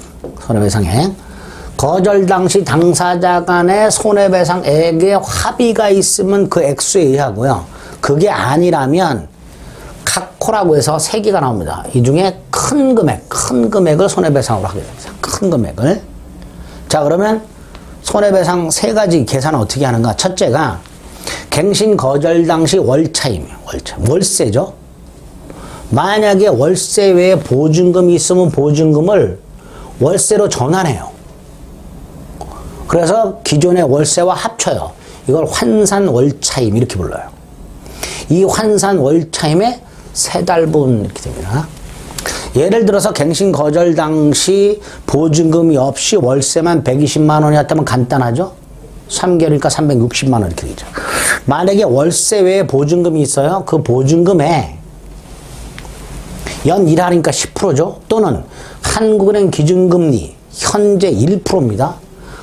거절 당시 당사자 간의 손해배상액에 합의가 있으면 그 액수에 의하고요. 그게 아니라면 각호라고 해서 3개가 나옵니다. 이 중에 큰 금액을 손해배상으로 하게 됩니다. 큰 금액을. 자, 그러면 손해배상 3가지 계산은 어떻게 하는가? 첫째가 갱신 거절 당시 월차임이에요. 월세죠. 만약에 월세 외에 보증금이 있으면 보증금을 월세로 전환해요. 그래서 기존의 월세와 합쳐요. 이걸 환산월차임 이렇게 불러요. 이 환산월차임의 3달분 이렇게 됩니다. 예를 들어서 갱신 거절 당시 보증금이 없이 월세만 120만 원이었다면 간단하죠? 3개월이니까 360만 원 이렇게 되죠. 만약에 월세 외에 보증금이 있어요. 그 보증금에 연 1할이니까 10%죠. 또는 한국은행 기준금리 현재 1%입니다.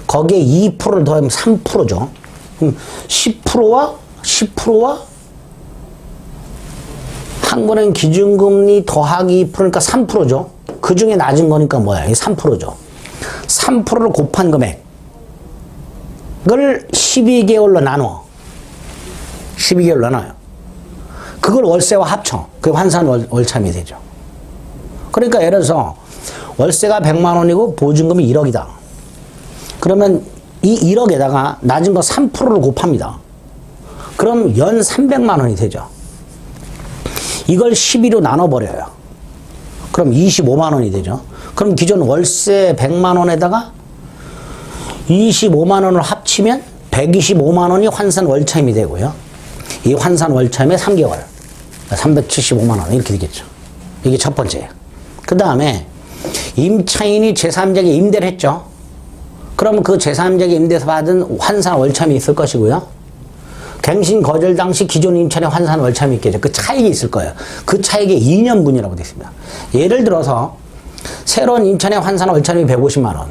거기에 2%를 더하면 3%죠. 그럼 10%와 한국은행 기준금리 더하기 2%니까 3%죠. 그 중에 낮은 거니까 뭐야? 이 3%죠. 3%를 곱한 금액을 12개월로 나눠. 12개월로 나눠요. 그걸 월세와 합쳐. 그게 환산월참이 되죠. 그러니까 예를 들어서 월세가 100만 원이고 보증금이 1억이다. 그러면 이 1억에다가 낮은 거 3%를 곱합니다. 그럼 연 300만 원이 되죠. 이걸 12로 나눠버려요. 그럼 25만 원이 되죠. 그럼 기존 월세 100만 원에다가 25만 원을 합치면 125만 원이 환산월차임이 되고요. 이 환산월차임의 3개월 375만 원 이렇게 되겠죠. 이게 첫 번째예요. 그 다음에 임차인이 제3자에게 임대를 했죠. 그러면 그 제3자에게 임대에서 받은 환산월차임이 있을 것이고요. 갱신 거절 당시 기존 임차인의 환산월차임이 있겠죠. 그 차익이 있을 거예요. 그 차익이 2년분이라고 되어 있습니다. 예를 들어서 새로운 임차인의 환산월차임이 150만 원.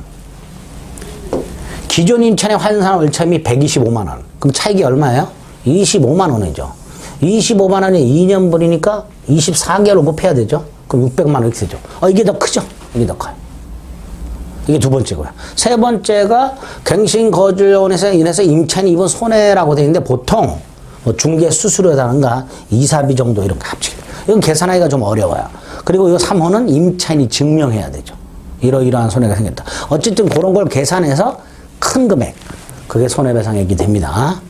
기존 인천의 환산 월차임이 125만 원. 그럼 차익이 얼마예요? 25만 원이죠. 25만 원에 2년 벌이니까 24개월로 곱해야 되죠. 그럼 600만 원 이렇게 되죠. 이게 더 크죠? 이게 더 커요. 이게 두 번째고요. 세 번째가 갱신 거주원에서 인해서 임차인이 입은 손해라고 되어 있는데 보통 뭐 중개 수수료라든가 이사비 정도 이런 거 합치게. 이건 계산하기가 좀 어려워요. 그리고 이 3호는 임차인이 증명해야 되죠. 이러이러한 손해가 생겼다. 어쨌든 그런 걸 계산해서 큰 금액. 그게 손해배상액이 됩니다.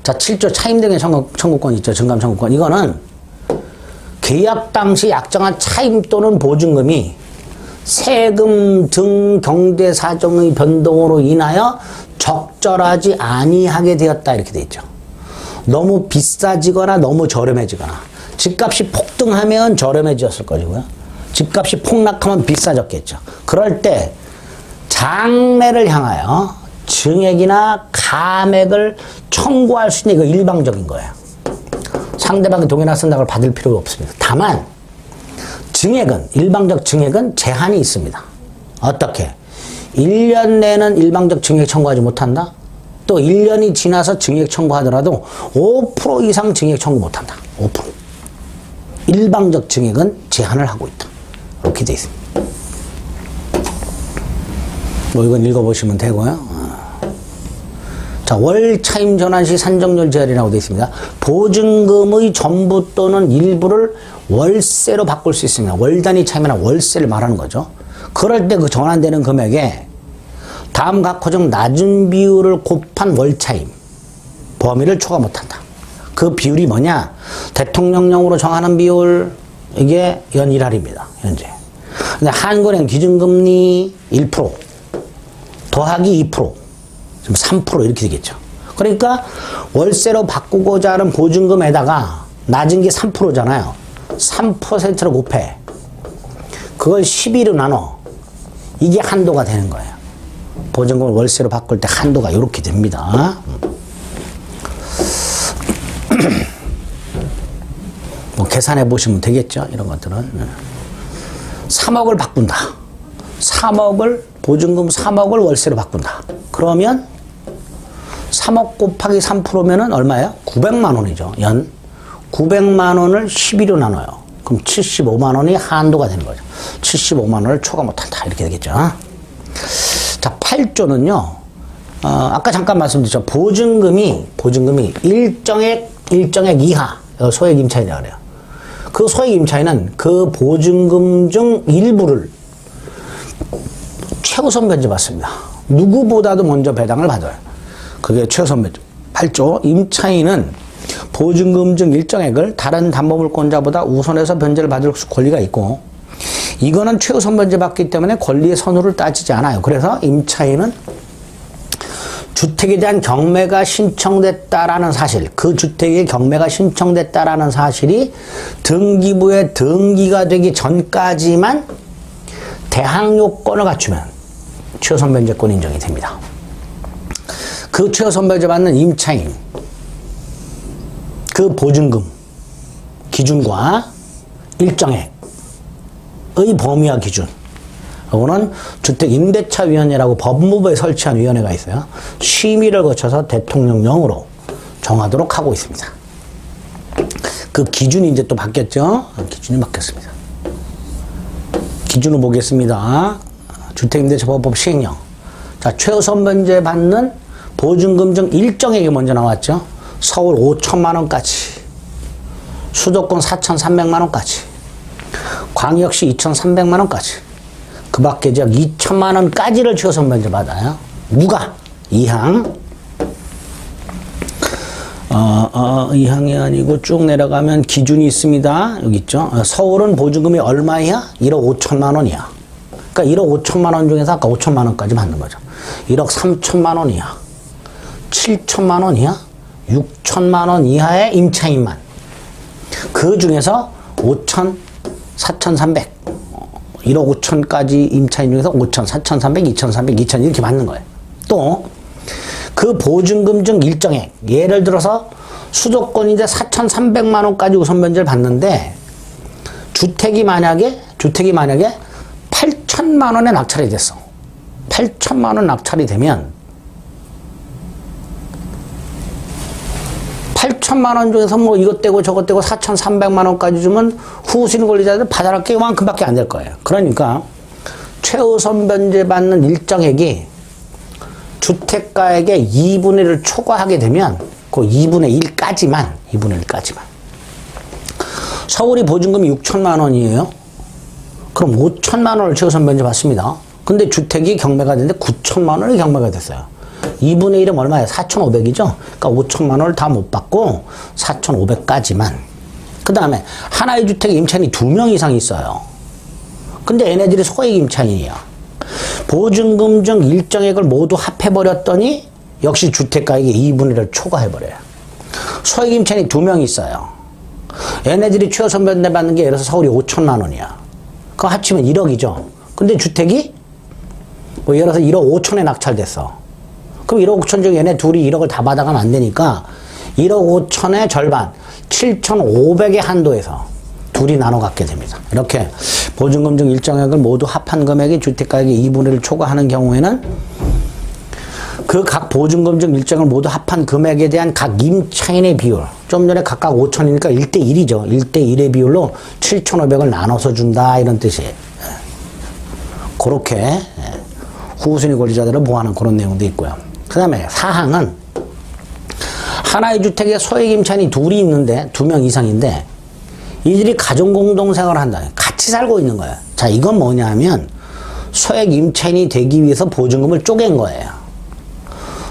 자, 7조 차임 등의 청구권 있죠. 증감 청구권. 이거는 계약 당시 약정한 차임 또는 보증금이 세금 등 경제 사정의 변동으로 인하여 적절하지 아니하게 되었다 이렇게 돼 있죠. 너무 비싸지거나 너무 저렴해지거나 집값이 폭등하면 저렴해졌을 것이고요. 집값이 폭락하면 비싸졌겠죠. 그럴 때 장래를 향하여 증액이나 감액을 청구할 수 있는 이거 일방적인 거예요. 상대방이 동의나 쓴다고 받을 필요가 없습니다. 다만 증액은 일방적 증액은 제한이 있습니다. 어떻게? 1년 내는 일방적 증액 청구하지 못한다. 또 1년이 지나서 증액 청구하더라도 5% 이상 증액 청구 못한다. 5%. 일방적 증액은 제한을 하고 있다. 이렇게 되어 있습니다. 뭐 이건 읽어보시면 되고요. 자, 월 차임 전환 시 산정률 제한이라고 되어 있습니다. 보증금의 전부 또는 일부를 월세로 바꿀 수 있습니다. 월 단위 차임이나 월세를 말하는 거죠. 그럴 때 그 전환되는 금액에 다음 각 호정 낮은 비율을 곱한 월 차임 범위를 초과 못한다. 그 비율이 뭐냐? 대통령령으로 정하는 비율, 이게 연 1할입니다. 현재. 근데 한국은행 기준금리 1% 더하기 2% 지금 3% 이렇게 되겠죠. 그러니까 월세로 바꾸고자 하는 보증금에다가 낮은 게 3%잖아요. 3%로 곱해. 그걸 12로 나눠. 이게 한도가 되는 거예요. 보증금을 월세로 바꿀 때 한도가 이렇게 됩니다. 뭐 계산해 보시면 되겠죠. 이런 것들은. 3억을 바꾼다. 3억을 보증금 3억을 월세로 바꾼다. 그러면 3억 곱하기 3%면은 얼마예요? 900만 원이죠. 연 900만 원을 12로 나눠요. 그럼 75만 원이 한도가 되는 거죠. 75만 원을 초과 못한다. 이렇게 되겠죠. 자, 8조는요. 아까 잠깐 말씀드렸죠. 보증금이 일정액 이하 소액 임차인이라고 그래요. 그 소액 임차인은 그 보증금 중 일부를 최우선 변제받습니다. 누구보다도 먼저 배당을 받아요. 그게 최우선 변제. 8조 임차인은 보증금 중 일정액을 다른 담보물권자보다 우선해서 변제를 받을 권리가 있고 이거는 최우선 변제받기 때문에 권리의 선호를 따지지 않아요. 그래서 임차인은 주택에 대한 경매가 신청됐다라는 사실, 그 주택의 경매가 신청됐다라는 사실이 등기부에 등기가 되기 전까지만 대항 요건을 갖추면 최우선 변제권 인정이 됩니다. 그 최우선 변제 받는 임차인, 그 보증금 기준과 일정액의 범위와 기준, 이거는 주택임대차위원회라고 법무부에 설치한 위원회가 있어요. 심의를 거쳐서 대통령령으로 정하도록 하고 있습니다. 그 기준이 이제 또 바뀌었죠. 기준이 바뀌었습니다. 기준을 보겠습니다. 주택임대차보호법 시행령. 자, 최우선 변제 받는 보증금 중 일정액이 먼저 나왔죠. 서울 5천만 원까지, 수도권 4,300만 원까지, 광역시 2,300만 원까지, 그 밖에 지역 2천만 원까지를 최우선 변제 받아요. 누가? 2항. 2항이 아니고 쭉 내려가면 기준이 있습니다. 여기 있죠. 서울은 보증금이 얼마야? 1억 5천만 원이야. 그러니까 1억 5천만 원 중에서 아까 5천만 원까지 받는 거죠. 1억 3천만 원 이하, 7천만 원 이하, 6천만 원 이하의 임차인만. 그 중에서 5천, 4,300, 1억 5천까지 임차인 중에서 5천, 4,300, 2,300, 2천 이렇게 받는 거예요. 또 그 보증금 중 일정액, 예를 들어서 수도권 이제 4,300만 원까지 우선 변제를 받는데 주택이 만약에 8천만 원에 낙찰이 됐어. 8천만 원 낙찰이 되면 8천만 원 중에서 뭐 이것 떼고 저것 떼고 4,300만 원까지 주면 후순위 권리자들 받아갈 게 이만큼밖에 안 될 거예요. 그러니까 최우선 변제 받는 일정액이 주택가액의 2분의 1을 초과하게 되면 그 2분의 1까지만 서울이 보증금이 6천만 원이에요. 그럼 5천만 원을 최우선 변제 받습니다. 근데 주택이 경매가 됐는데 9천만 원이 경매가 됐어요. 2분의 1은 얼마예요? 4,500이죠? 그러니까 5천만 원을 다 못 받고 4,500까지만. 그 다음에 하나의 주택에 임차인이 2명 이상 있어요. 근데 얘네들이 소액 임차인이야. 보증금 중 일정액을 모두 합해버렸더니 역시 주택가액의 2분의 1을 초과해버려요. 소액 임차인이 2명 있어요. 얘네들이 최우선 변제 받는 게 예를 들어서 서울이 5천만 원이야. 그거 합치면 1억이죠. 근데 주택이 뭐 예를 들어서 1억 5천에 낙찰됐어. 그럼 1억 5천 중에 얘네 둘이 1억을 다 받아가면 안 되니까 1억 5천의 절반 7,500의 한도에서 둘이 나눠 갖게 됩니다. 이렇게 보증금 중 일정액을 모두 합한 금액이 주택가액의 2분의 1을 초과하는 경우에는 그 각 보증금 중 일정을 모두 합한 금액에 대한 각 임차인의 비율, 좀 전에 각각 5천이니까 1대1이죠. 1대1의 비율로 7,500을 나눠서 준다 이런 뜻이에요. 그렇게 후순위 권리자들을 보호하는 그런 내용도 있고요. 그 다음에 사항은 하나의 주택에 소액 임차인이 둘이 있는데 2명 이상인데 이들이 가정공동생활을 한다. 같이 살고 있는 거예요. 자, 이건 뭐냐 하면 소액 임차인이 되기 위해서 보증금을 쪼갠 거예요.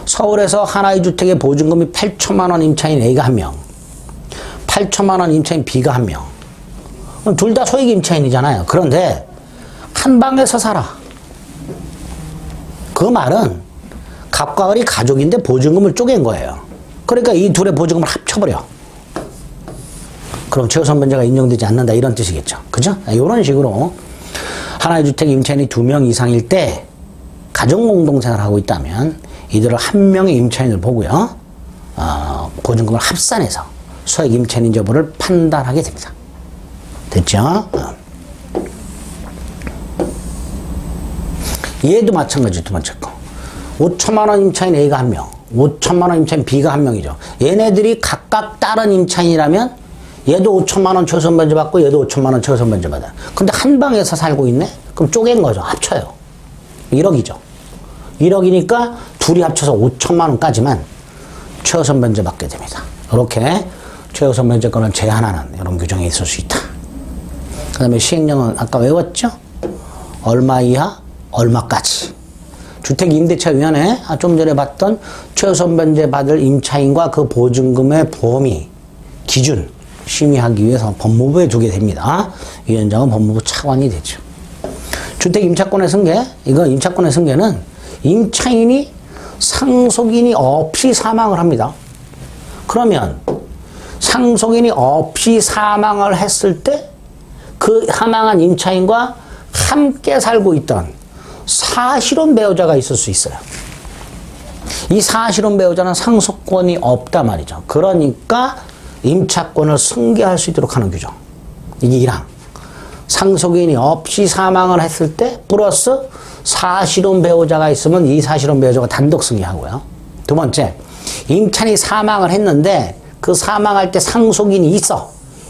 서울에서 하나의 주택에 보증금이 8천만 원 임차인 A가 1명, 8천만 원 임차인 B가 1명. 둘 다 소액 임차인이잖아요. 그런데 한 방에서 살아. 그 말은 갑과 을이 가족인데 보증금을 쪼갠 거예요. 그러니까 이 둘의 보증금을 합쳐버려. 그럼 최우선 변제가 인정되지 않는다 이런 뜻이겠죠. 그죠? 이런 식으로 하나의 주택 임차인이 2명 이상일 때 가정공동생활을 하고 있다면 이들을 한 명의 임차인을 보고요. 보증금을 합산해서 소액 임차인인지 여부를 판단하게 됩니다. 됐죠? 얘도 마찬가지 두 번째 거. 5천만 원 임차인 A가 1명, 5천만 원 임차인 B가 1명이죠. 얘네들이 각각 다른 임차인이라면 얘도 5천만 원 최우선 변제 받고 얘도 5천만 원 최우선 변제 받아요. 근데 한 방에서 살고 있네? 그럼 쪼갠 거죠. 합쳐요. 1억이죠. 1억이니까 둘이 합쳐서 5천만 원까지만 최우선 변제 받게 됩니다. 이렇게 최우선 변제권을 제한하는 이런 규정이 있을 수 있다. 그 다음에 시행령은 아까 외웠죠? 얼마 이하, 얼마까지. 주택임대차위원회 좀 전에 봤던 최우선 변제 받을 임차인과 그 보증금의 범위, 기준 심의하기 위해서 법무부에 두게 됩니다. 위원장은 법무부 차관이 되죠. 주택임차권의 승계, 이거 임차권의 승계는 임차인이 상속인이 없이 사망을 합니다. 그러면 상속인이 없이 사망을 했을 때 그 사망한 임차인과 함께 살고 있던 사실혼 배우자가 있을 수 있어요. 이 사실혼 배우자는 상속권이 없단 말이죠. 그러니까 임차권을 승계할 수 있도록 하는 규정. 이게 1항. 상속인이 없이 사망을 했을 때 플러스 사실혼 배우자가 있으면 이 사실혼 배우자가 단독 승계하고요. 두 번째, 임차인이 사망을 했는데 그 사망할 때 상속인이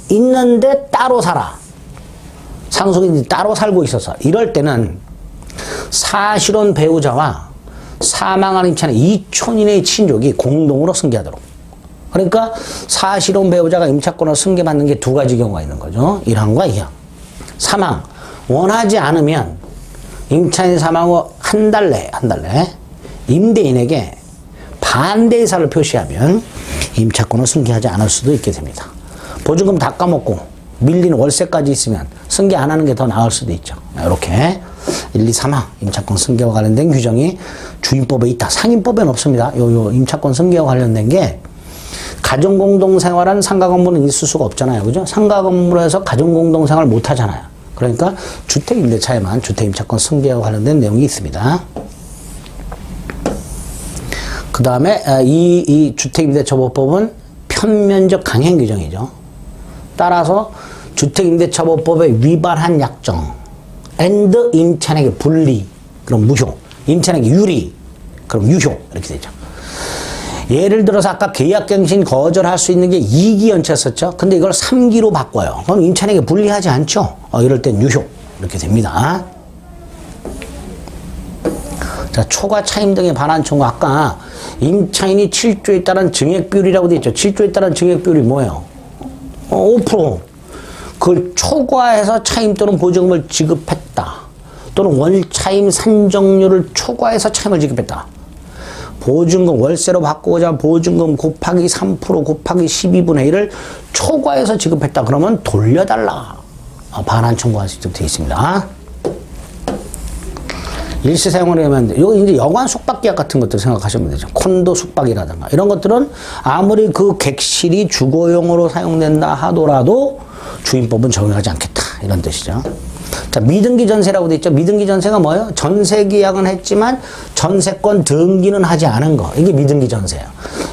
있는데 따로 살아. 상속인이 따로 살고 있어서 이럴 때는 사실혼 배우자와 사망한 임차인의 이촌 이내의 친족이 공동으로 승계하도록. 그러니까 사실혼 배우자가 임차권을 승계받는 게 두 가지 경우가 있는 거죠. 1항과 2항. 3항. 원하지 않으면 임차인 사망 후 한 달 내에 임대인에게 반대 의사를 표시하면 임차권을 승계하지 않을 수도 있게 됩니다. 보증금 다 까먹고 밀린 월세까지 있으면 승계 안 하는 게 더 나을 수도 있죠. 이렇게 1, 2, 3항 임차권 승계와 관련된 규정이 주임법에 있다. 상임법에는 없습니다. 요 임차권 승계와 관련된 게 가정공동생활한 상가건물은 있을 수가 없잖아요. 그죠? 상가건물에서 가정공동생활을 못 하잖아요. 그러니까 주택임대차에만 주택임차권 승계와 관련된 내용이 있습니다. 그 다음에 이 주택임대차보호법은 편면적 강행 규정이죠. 따라서 주택임대차보호법에 위반한 약정 and 임차인에게 분리, 그럼 무효 임차인에게 유리. 그럼 유효. 이렇게 되죠. 예를 들어서 아까 계약갱신 거절할 수 있는 게 2기 연체였었죠. 근데 이걸 3기로 바꿔요. 그럼 임차인에게 불리하지 않죠. 이럴 땐 유효. 이렇게 됩니다. 자, 초과 차임 등에 반환 청구. 아까 임차인이 7조에 따른 증액비율이라고 되어 있죠. 7조에 따른 증액비율이 뭐예요? 5%. 그걸 초과해서 차임 또는 보증금을 지급했다. 또는 월차임 산정률을 초과해서 차임을 지급했다. 보증금 월세로 바꾸고자 보증금 곱하기 3% 곱하기 12분의 1을 초과해서 지급했다. 그러면 돌려달라. 반환 청구할 수 있도록 되어 있습니다. 일시 사용을 하면, 요 이제 여관 숙박계약 같은 것들 생각하시면 되죠. 콘도 숙박이라든가 이런 것들은 아무리 그 객실이 주거용으로 사용된다 하더라도 주임법은 적용하지 않겠다. 이런 뜻이죠. 자, 미등기 전세라고 돼 있죠. 미등기 전세가 뭐예요? 전세 계약은 했지만 전세권 등기는 하지 않은 거. 이게 미등기 전세예요.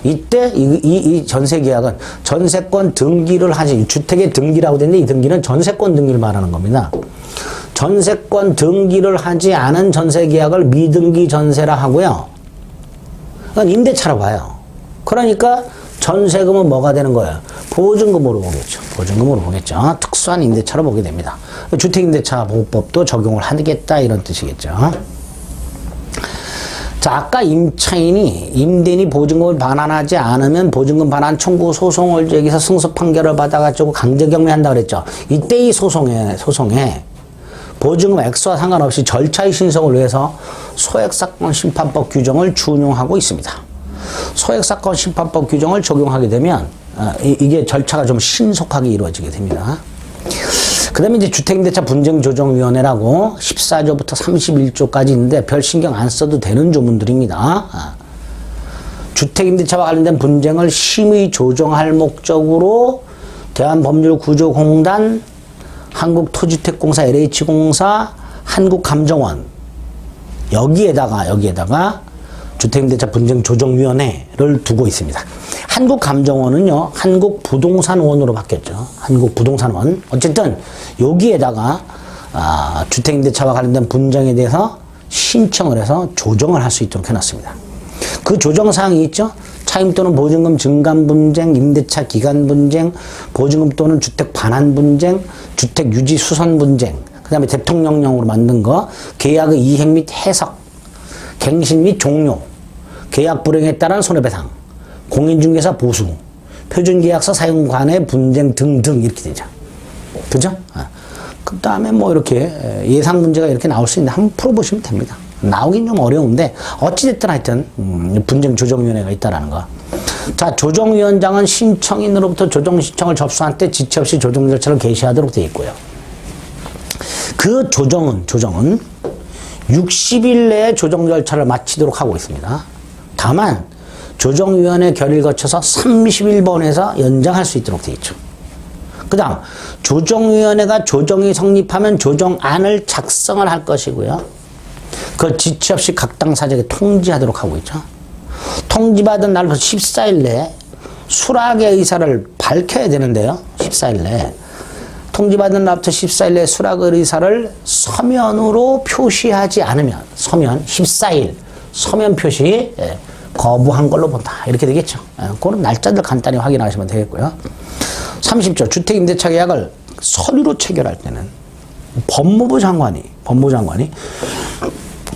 이때 이 전세 계약은 전세권 등기를 하지, 주택의 등기라고 되는데 이 등기는 전세권 등기를 말하는 겁니다. 전세권 등기를 하지 않은 전세 계약을 미등기 전세라 하고요. 그건 임대차라고 봐요. 그러니까 전세금은 뭐가 되는 거예요? 보증금으로 보겠죠. 보증금으로 보겠죠. 특수한 임대차로 보게 됩니다. 주택임대차 보호법도 적용을 하겠다 이런 뜻이겠죠. 자, 아까 임차인이 임대인이 보증금을 반환하지 않으면 보증금 반환 청구 소송을 제기해서 승소 판결을 받아가지고 강제 경매한다 그랬죠. 이때 이 소송에 보증금 액수와 상관없이 절차의 신속을 위해서 소액사건 심판법 규정을 준용하고 있습니다. 소액사건 심판법 규정을 적용하게 되면 이게 절차가 좀 신속하게 이루어지게 됩니다. 그 다음에 이제 주택임대차 분쟁조정위원회라고 14조부터 31조까지 있는데 별 신경 안 써도 되는 조문들입니다. 주택임대차와 관련된 분쟁을 심의 조정할 목적으로 대한법률구조공단, 한국토지택공사 LH공사, 한국감정원 여기에다가 주택임대차 분쟁조정위원회를 두고 있습니다. 한국감정원은요, 한국부동산원으로 바뀌었죠. 한국부동산원. 어쨌든 여기에다가 주택임대차와 관련된 분쟁에 대해서 신청을 해서 조정을 할 수 있도록 해놨습니다. 그 조정사항이 있죠. 차임 또는 보증금 증감 분쟁, 임대차 기간 분쟁, 보증금 또는 주택 반환 분쟁, 주택 유지 수선 분쟁, 그 다음에 대통령령으로 만든 거, 계약의 이행 및 해석, 갱신 및 종료, 계약 불행에 따른 손해배상, 공인중개사 보수, 표준계약서 사용 관해 분쟁 등등 이렇게 되죠. 그죠? 그 다음에 뭐 이렇게 예상 문제가 이렇게 나올 수 있는데 한번 풀어보시면 됩니다. 나오긴 좀 어려운데 어찌됐든 하여튼 분쟁조정위원회가 있다라는 거. 자, 조정위원장은 신청인으로부터 조정 신청을 접수한 때 지체 없이 조정 절차를 개시하도록 되어 있고요. 그 조정은 60일 내에 조정 절차를 마치도록 하고 있습니다. 다만 조정위원회 결의를 거쳐서 30일번에서 연장할 수 있도록 되어 있죠. 그 다음 조정위원회가 조정이 성립하면 조정안을 작성을 할 것이고요. 그걸 지체 없이 각 당사자에게 통지하도록 하고 있죠. 통지받은 날부터 14일 내에 수락의 의사를 밝혀야 되는데요. 14일 내에. 통지받은 날부터 14일 내에 수락의 의사를 서면으로 표시하지 않으면 서면 14일 서면 표시 거부한 걸로 본다. 이렇게 되겠죠. 그런 날짜들 간단히 확인하시면 되겠고요. 30조 주택임대차 계약을 서류로 체결할 때는 법무부 장관이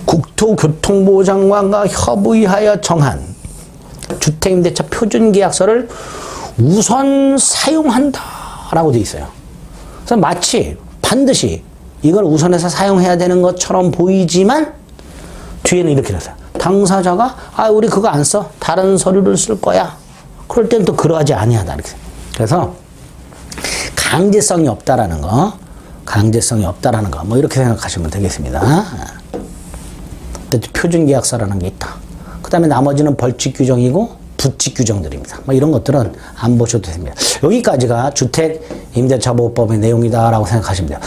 국토교통부 장관과 협의하여 정한 주택임대차 표준계약서를 우선 사용한다라고 되어 있어요. 그래서 마치 반드시 이걸 우선해서 사용해야 되는 것처럼 보이지만 뒤에는 이렇게 됐어요. 당사자가 우리 그거 안 써. 다른 서류를 쓸 거야. 그럴 때는 또 그러하지 아니하다. 이렇게. 그래서 강제성이 없다라는 거. 뭐 이렇게 생각하시면 되겠습니다. 표준계약서라는 게 있다. 그 다음에 나머지는 벌칙 규정이고 부칙 규정들입니다. 뭐 이런 것들은 안 보셔도 됩니다. 여기까지가 주택임대차보호법의 내용이다라고 생각하시면 돼요.